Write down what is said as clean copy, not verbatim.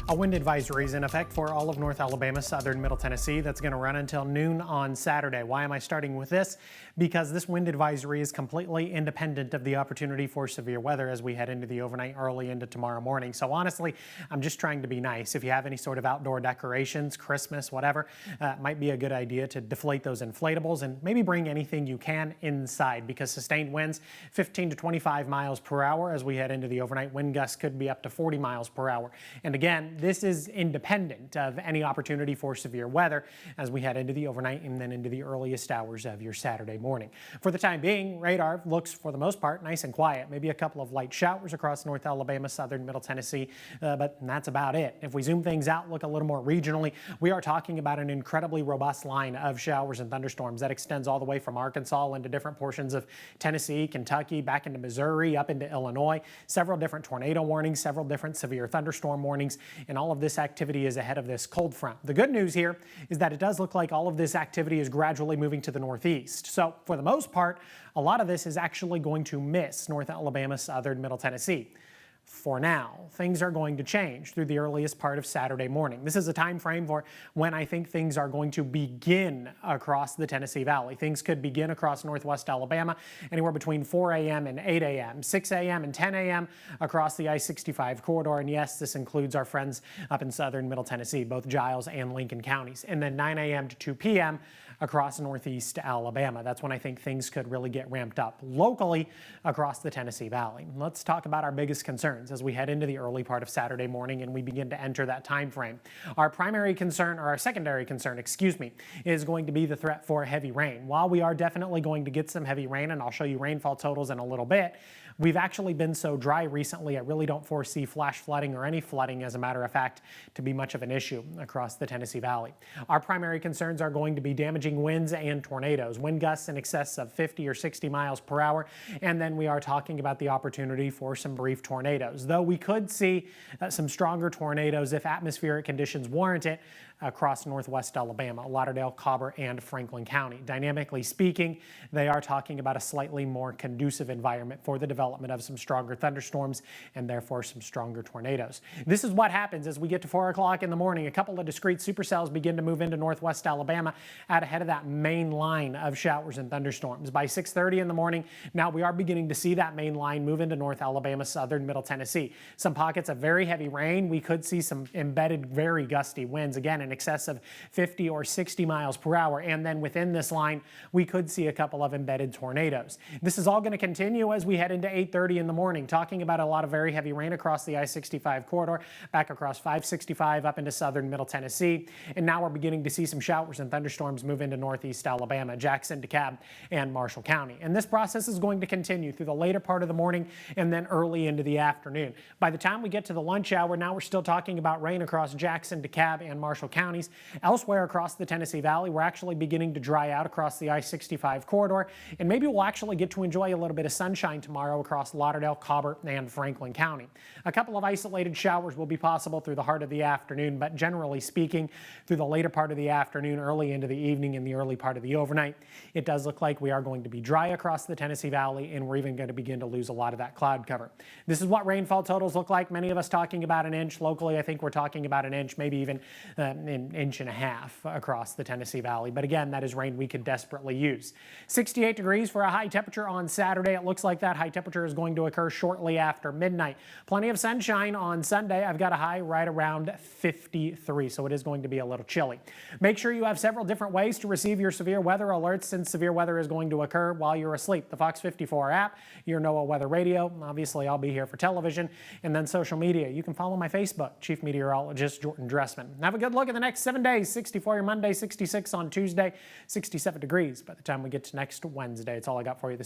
A wind advisory is in effect for all of North Alabama, southern Middle Tennessee. That's going to run until noon on Saturday. Why am I starting with this? Because this wind advisory is completely independent of the opportunity for severe weather as we head into the overnight early into tomorrow morning. So honestly, I'm just trying to be nice. If you have any sort of outdoor decorations, Christmas, whatever, it might be a good idea to deflate those inflatables and maybe bring anything you can inside, because sustained winds 15 to 25 miles per hour as we head into the overnight. Wind gusts could be up to 40 miles per hour. And again, this is independent of any opportunity for severe weather as we head into the overnight and then into the earliest hours of your Saturday morning. For the time being, radar looks for the most part nice and quiet. Maybe a couple of light showers across North Alabama, southern Middle Tennessee, but that's about it. If we zoom things out, look a little more regionally, we are talking about an incredibly robust line of showers and thunderstorms that extends all the way from Arkansas into different portions of Tennessee, Kentucky, back into Missouri, up into Illinois. Several different tornado warnings, several different severe thunderstorm warnings, and all of this activity is ahead of this cold front. The good news here is that it does look like all of this activity is gradually moving to the northeast. So for the most part, a lot of this is actually going to miss North Alabama, southern Middle Tennessee. For now, things are going to change through the earliest part of Saturday morning. This is a time frame for when I think things are going to begin across the Tennessee Valley. Things could begin across northwest Alabama anywhere between 4 a.m. and 8 a.m., 6 a.m. and 10 a.m. across the I-65 corridor. And yes, this includes our friends up in southern Middle Tennessee, both Giles and Lincoln counties. And then 9 a.m. to 2 p.m. across northeast Alabama. That's when I think things could really get ramped up locally across the Tennessee Valley. Let's talk about our biggest concerns as we head into the early part of Saturday morning and we begin to enter that time frame. Our primary concern, or our secondary concern, excuse me, is going to be the threat for heavy rain. While we are definitely going to get some heavy rain, and I'll show you rainfall totals in a little bit, we've actually been so dry recently, I really don't foresee flash flooding or any flooding, as a matter of fact, to be much of an issue across the Tennessee Valley. Our primary concerns are going to be damaging winds and tornadoes, wind gusts in excess of 50 or 60 miles per hour, and then we are talking about the opportunity for some brief tornadoes. Though we could see some stronger tornadoes if atmospheric conditions warrant it across northwest Alabama, Lauderdale, Cobb, and Franklin County. Dynamically speaking, they are talking about a slightly more conducive environment for the development of some stronger thunderstorms and therefore some stronger tornadoes. This is what happens as we get to 4 o'clock in the morning. A couple of discrete supercells begin to move into northwest Alabama out ahead of that main line of showers and thunderstorms. By 6:30 in the morning, now we are beginning to see that main line move into North Alabama, southern Middle Tennessee. Some pockets of very heavy rain. We could see some embedded, very gusty winds, again in excess of 50 or 60 miles per hour. And then within this line, we could see a couple of embedded tornadoes. This is all going to continue as we head into 8:30 in the morning, talking about a lot of very heavy rain across the I-65 corridor, back across 565 up into southern Middle Tennessee. And now we're beginning to see some showers and thunderstorms move into northeast Alabama, Jackson, DeKalb, and Marshall County. And this process is going to continue through the later part of the morning and then early into the afternoon. By the time we get to the lunch hour, now we're still talking about rain across Jackson, DeKalb, and Marshall counties. Elsewhere across the Tennessee Valley, we're actually beginning to dry out across the I-65 corridor, and maybe we'll actually get to enjoy a little bit of sunshine tomorrow across Lauderdale, Cobb, and Franklin County. A couple of isolated showers will be possible through the heart of the afternoon, but generally speaking, through the later part of the afternoon, early into the evening, and the early part of the overnight, it does look like we are going to be dry across the Tennessee Valley, and we're even going to begin to lose a lot of that cloud cover. This is what rainfall totals look like. Many of us talking about an inch. Locally, I think we're talking about an inch, maybe even an inch and a half across the Tennessee Valley. But again, that is rain we could desperately use. 68 degrees for a high temperature on Saturday. It looks like that high temperature is going to occur shortly after midnight. Plenty of sunshine on Sunday. I've got a high right around 53, so it is going to be a little chilly. Make sure you have several different ways to receive your severe weather alerts, since severe weather is going to occur while you're asleep. The Fox 54 app, your NOAA Weather Radio. Obviously, I'll be here for television, and then social media. You can follow my Facebook, Chief Meteorologist Jordan Dressman. Have a good look at the next 7 days. 64 your Monday, 66 on Tuesday, 67 degrees by the time we get to next Wednesday. It's all I got for you this